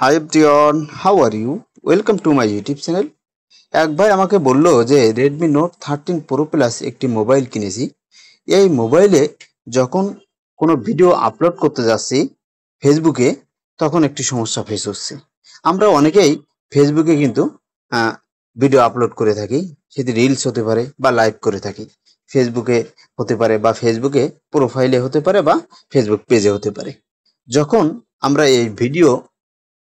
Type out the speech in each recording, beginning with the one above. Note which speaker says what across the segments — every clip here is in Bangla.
Speaker 1: High everyone, how are you? Welcome to my YouTube channel. এক ভাই আমাকে বলল যে রেডমি নোট 13 প্রো প্লাস একটি মোবাইল কিনেছি। এই মোবাইলে যখন কোনো ভিডিও আপলোড করতে যাচ্ছি ফেসবুকে, তখন একটি সমস্যা ফেস হচ্ছে। আমরা অনেকেই ফেসবুকে কিন্তু ভিডিও আপলোড করে থাকি, সেটি রিলস হতে পারে বা লাইভ করে থাকি। ফেসবুকে হতে পারে বা ফেসবুকে প্রোফাইলে হতে পারে বা ফেসবুক পেজে হতে পারে। যখন আমরা এই ভিডিও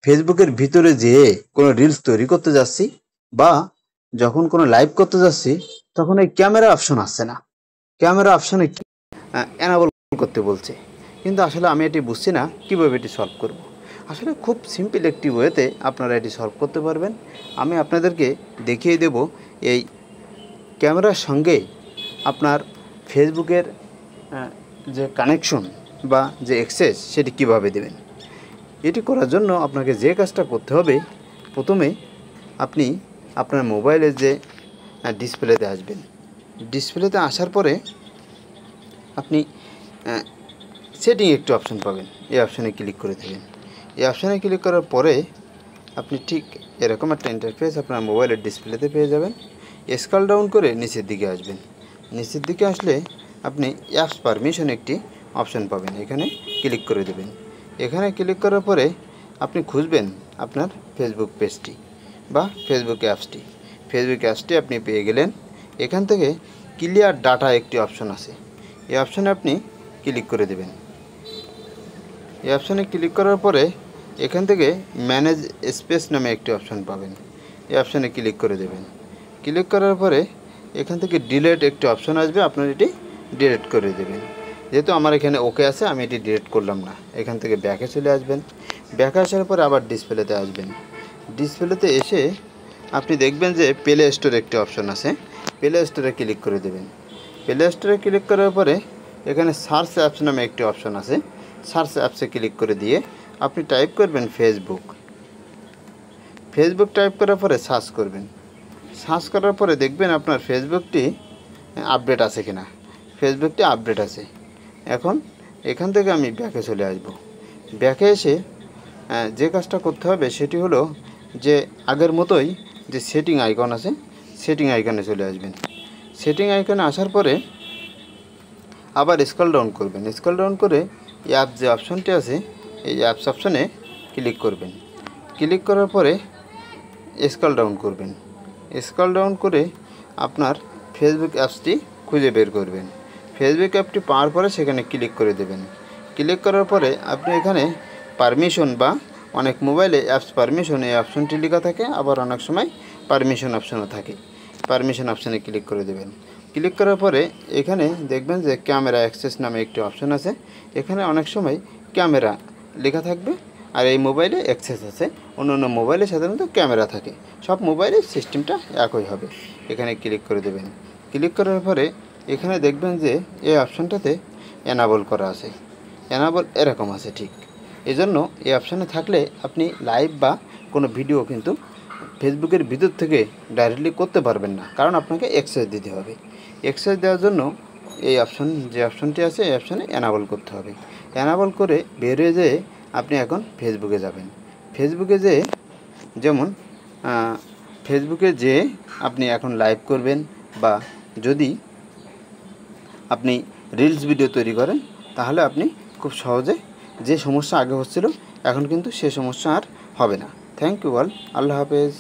Speaker 1: ফেসবুকের ভিতরে যেয়ে কোনো রিলস তৈরি করতে যাচ্ছি বা যখন কোনো লাইভ করতে যাচ্ছি, তখন এই ক্যামেরা অপশন আসছে না। ক্যামেরা অপশনে এনাবল করতে বলছে, কিন্তু আসলে আমি এটি বুঝছি না কীভাবে এটি সলভ করব। আসলে খুব সিম্পল একটি ওয়েতে আপনারা এটি সলভ করতে পারবেন। আমি আপনাদেরকে দেখিয়ে দেব এই ক্যামেরার সঙ্গে আপনার ফেসবুকের যে কানেকশন বা যে অ্যাক্সেস সেটি কিভাবে দেবেন। এটি করার জন্য আপনাকে যে কাজটা করতে হবে, প্রথমে আপনি আপনার মোবাইলের যে ডিসপ্লেতে আসবেন। ডিসপ্লেতে আসার পরে আপনি সেটিং একটি অপশন পাবেন, এই অপশানে ক্লিক করে দেবেন। এই অপশানে ক্লিক করার পরে আপনি ঠিক এরকম একটা ইন্টারফেস আপনার মোবাইলের ডিসপ্লেতে পেয়ে যাবেন। স্ক্রল ডাউন করে নিচের দিকে আসবেন। নিচের দিকে আসলে আপনি অ্যাপস পারমিশন একটি অপশন পাবেন, এখানে ক্লিক করে দেবেন। এখানে ক্লিক করার পরে আপনি খুঁজবেন আপনার ফেসবুক পেজটি বা ফেসবুক অ্যাপসটি। ফেসবুক অ্যাপসটি আপনি পেয়ে গেলেন। এখান থেকে ক্লিয়ার ডাটা একটি অপশন আছে, এই অপশানে আপনি ক্লিক করে দেবেন। এই অপশানে ক্লিক করার পরে এখান থেকে ম্যানেজ স্পেস নামে একটি অপশন পাবেন, এই অপশানে ক্লিক করে দেবেন। ক্লিক করার পরে এখান থেকে ডিলিট একটি অপশন আসবে, আপনার এটি ডিলিট করে দেবেন। যেহেতু আমার এখানে ওকে আছে, আমি এটি ডিলিট করলাম না। এখান থেকে ব্যাকে চলে আসবেন। ব্যাকে আসার পরে আবার ডিসপ্লেতে আসবেন। ডিসপ্লেতে এসে আপনি দেখবেন যে প্লে স্টোর একটি অপশন আছে, প্লে স্টোরে ক্লিক করে দেবেন। প্লে স্টোরে ক্লিক করার পরে এখানে সার্চ অ্যাপস নামে একটি অপশন আছে, সার্চ অ্যাপসে ক্লিক করে দিয়ে আপনি টাইপ করবেন ফেসবুক। ফেসবুক টাইপ করার পরে সার্চ করবেন। সার্চ করার পরে দেখবেন আপনার ফেসবুকটি আপডেট আছে কিনা। ফেসবুকটি আপডেট আছে। এখন এখান থেকে আমি ব্যাকে চলে আসব। ব্যাকে এসে যে কাজটা করতে হবে সেটি হলো যে আগের মতোই যে সেটিং আইকন আছে, সেটিং আইকনে চলে আসবেন। সেটিং আইকনে আসার পরে আবার স্ক্রল ডাউন করবেন। স্ক্রল ডাউন করে অ্যাপ যে অপশনটি আছে, এই অ্যাপস অপশনে ক্লিক করবেন। ক্লিক করার পরে স্ক্রল ডাউন করবেন। স্ক্রল ডাউন করে আপনার ফেসবুক অ্যাপসটি খুঁজে বের করবেন। ফেসবুক অ্যাপটি পাওয়ার পরে সেখানে ক্লিক করে দেবেন। ক্লিক করার পরে আপনি এখানে পারমিশন বা অনেক মোবাইলে অ্যাপস পারমিশন এই অপশনটি লেখা থাকে, আবার অনেক সময় পারমিশন অপশনও থাকে। পারমিশন অপশানে ক্লিক করে দেবেন। ক্লিক করার পরে এখানে দেখবেন যে ক্যামেরা অ্যাক্সেস নামে একটি অপশন আছে, এখানে অনেক সময় ক্যামেরা লেখা থাকবে আর এই মোবাইলে অ্যাক্সেস আছে। অন্য মোবাইলে সাধারণত ক্যামেরা থাকে, সব মোবাইলের সিস্টেমটা একই হবে। এখানে ক্লিক করে দেবেন। ক্লিক করার পরে এখানে দেখবেন যে এই অপশানটাতে এনাবল করা আছে, এনাবল এরকম আছে ঠিক। এজন্য এই অপশানে থাকলে আপনি লাইভ বা কোনো ভিডিও কিন্তু ফেসবুকের ভিতর থেকে ডাইরেক্টলি করতে পারবেন না, কারণ আপনাকে অ্যাক্সেস দিতে হবে। অ্যাক্সেস দেওয়ার জন্য এই অপশন যে অপশনটি আছে এই অপশানে এনাবল করতে হবে। এনাবল করে বেরিয়ে যেয়ে আপনি এখন ফেসবুকে যাবেন। ফেসবুকে যেয়ে যেমন ফেসবুকে যেয়ে আপনি এখন লাইভ করবেন বা যদি আপনি রিলস ভিডিও তৈরি করেন, তাহলে আপনি খুব সহজে যে সমস্যা আগে হচ্ছিল এখন কিন্তু সে সমস্যা আর হবে না। Thank you all. আল্লাহ হাফেজ।